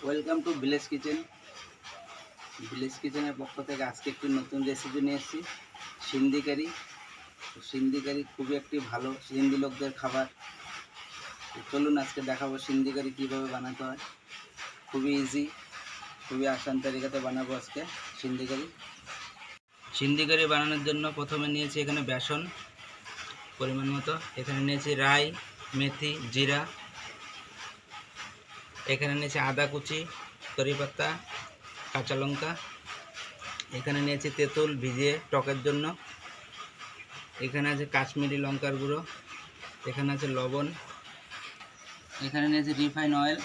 Welcome to village kitchen. Village কিচেনের পক্ষ থেকে আজকে একটি নতুন রেসিপি নিয়ে এসেছি, সিন্ধি কারি। সিন্ধি কারি খুবই একটি ভালো সিন্ধি লোকদের খাবার। চলুন আজকে দেখাবো সিন্ধি কারি কীভাবে বানাতে হয়। খুবই ইজি, খুবই আসান তরিকাতে বানাবো আজকে সিন্ধি কারি। সিন্ধি কারি বানানোর জন্য প্রথমে নিয়েছি এখানে বেসন পরিমাণ মতো, এখানে নিয়েছি রাই, মেথি, জিরা, এখানে নিয়েছি আদা কুচি, কারি পাতা, কাঁচা লঙ্কা, এখানে নিয়েছি তেঁতুল ভিজিয়ে টকের জন্য, এখানে আছে কাশ্মীরি লঙ্কার গুঁড়ো, এখানে আছে লবণ, এখানে নিয়েছি রিফাইন অয়েল,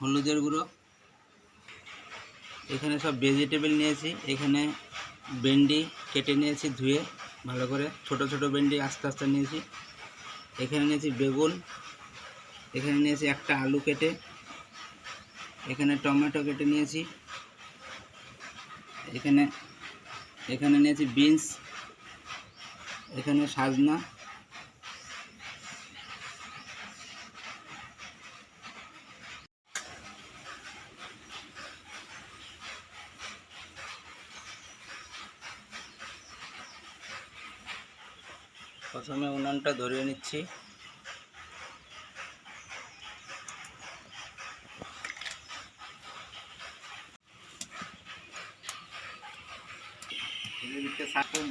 হলুদের গুঁড়ো, এখানে সব ভেজিটেবল নিয়েছি। এখানে ভেন্ডি কেটে নিয়েছি ধুয়ে ভালো করে, ছোট ছোট ভেন্ডি আস্তে আস্তে নিয়েছি। এখানে নিয়েছি বেগুন, এখানে নিয়েছি একটা আলু কেটে, এখানে টমেটো কেটে নিয়েছি, এখানে নিয়েছি বিনস, এখানে সাজনা, প্রথমে উনুনটা ধরিয়ে নিচ্ছি।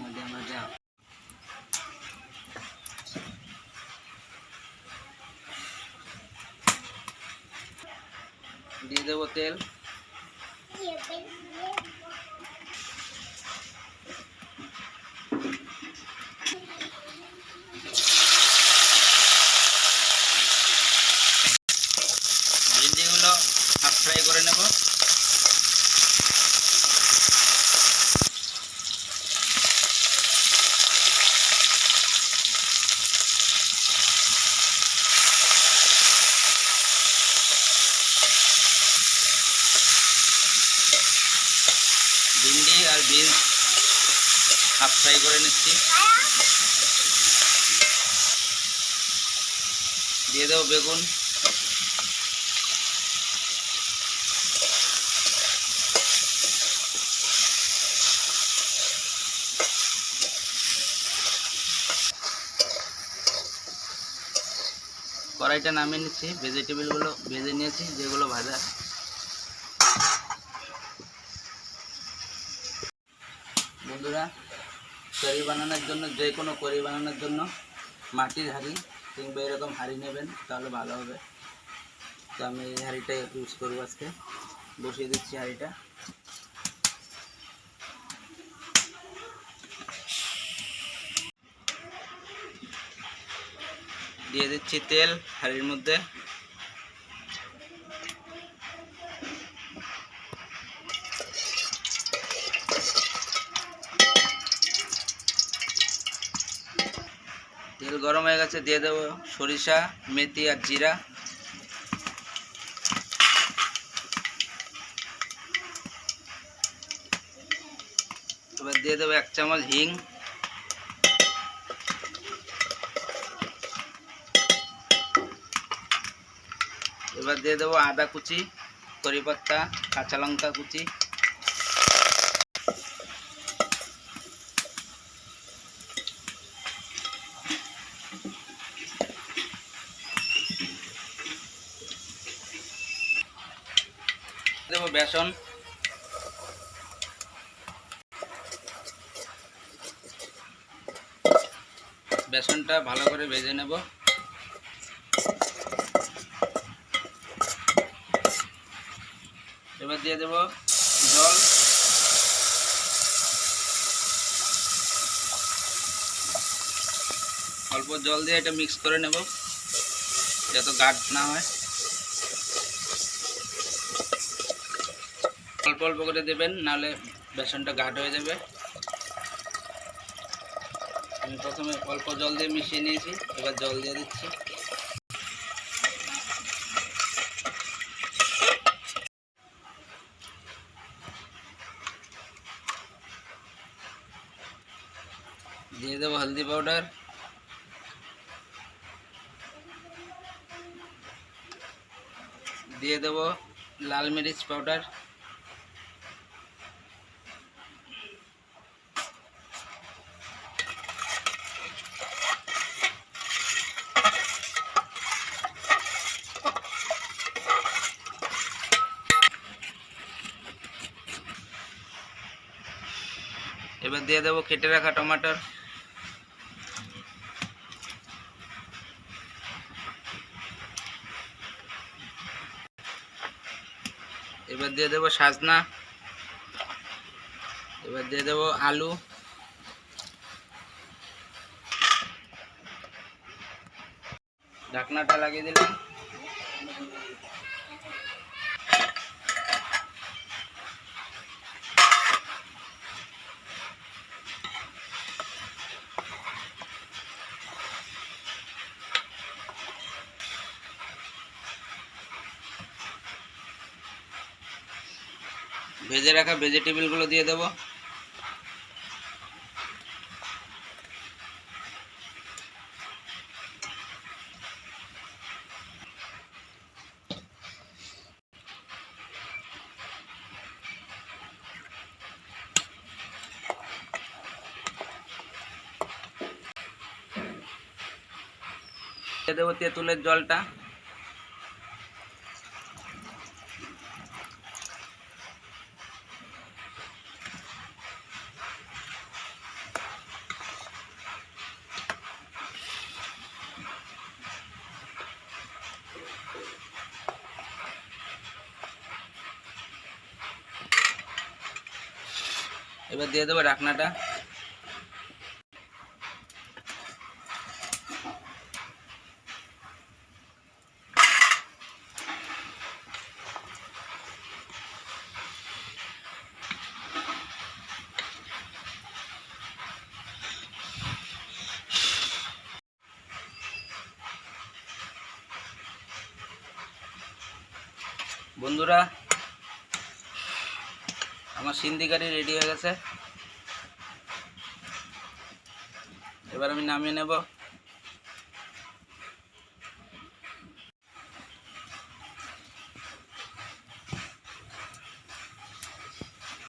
মজা মজা দিয়ে দেবো তেল, ভেন্ডিগুলো হাফ ফ্রাই করে নেব। ভিন্ডি আর বিনস হাফ ফ্রাই করে নিচ্ছি। দিয়ে দেবো বেগুন, কড়াইটা নামিয়ে নিচ্ছি। ভেজিটেবলগুলো ভেজে নিয়েছি, যেগুলো ভাজা। বন্ধুরা, কারি বানানোর জন্য, যে কোনো কারি বানানোর জন্য মাটির হাঁড়ি কিংবা এরকম হাঁড়ি নেবেন, তাহলে ভালো হবে। তো আমি এই হাঁড়িটা ইউজ করবো আজকে। বসিয়ে দিচ্ছি হাঁড়িটা। দিয়ে দিচ্ছি তেল হাঁড়ির মধ্যে। তেল গরম হয়ে গেছে, দিয়ে দেবো সরিষা, মেথি আর জিরা। এবার দিয়ে দেবো 1 চামচ হিং, এবার দিয়ে দেবো আদা কুচি, কারি পাতা, কাঁচা লঙ্কা কুচি, দেবো বেসন, বেসনটা ভালো করে ভেজে নেব। এবার দিয়ে দেব জল, অল্প জল দিয়ে এটা মিক্স করে নেব যাতে গাঢ় না হয়। অল্প অল্প করে দেবেন, নাহলে বেসনটা গাঢ় হয়ে যাবে। আমি প্রথমে অল্প জল দিয়ে মিশিয়ে নিয়েছি, এবার জল দিয়ে দিচ্ছি। দিয়ে দেবো হলদি পাউডার, দিয়ে দেবো লাল মরিচ পাউডার, এবার দিয়ে দেবো কেটে রাখা টমাটোর, এবার দিয়ে দেবো সাজনা, এবার দিয়ে দেবো আলু, ঢাকনাটা লাগিয়ে দিলাম। ভেজে রাখা ভেজিটেবলগুলো দিয়ে দেবো। দিয়ে দেবো তেঁতুলের জলটা, এবার দিয়ে দেবো ঢাকনাটা। বন্ধুরা, আমার সিন্ধি কারি রেডি হয়ে গেছে, এবার আমি নামিয়ে নেব।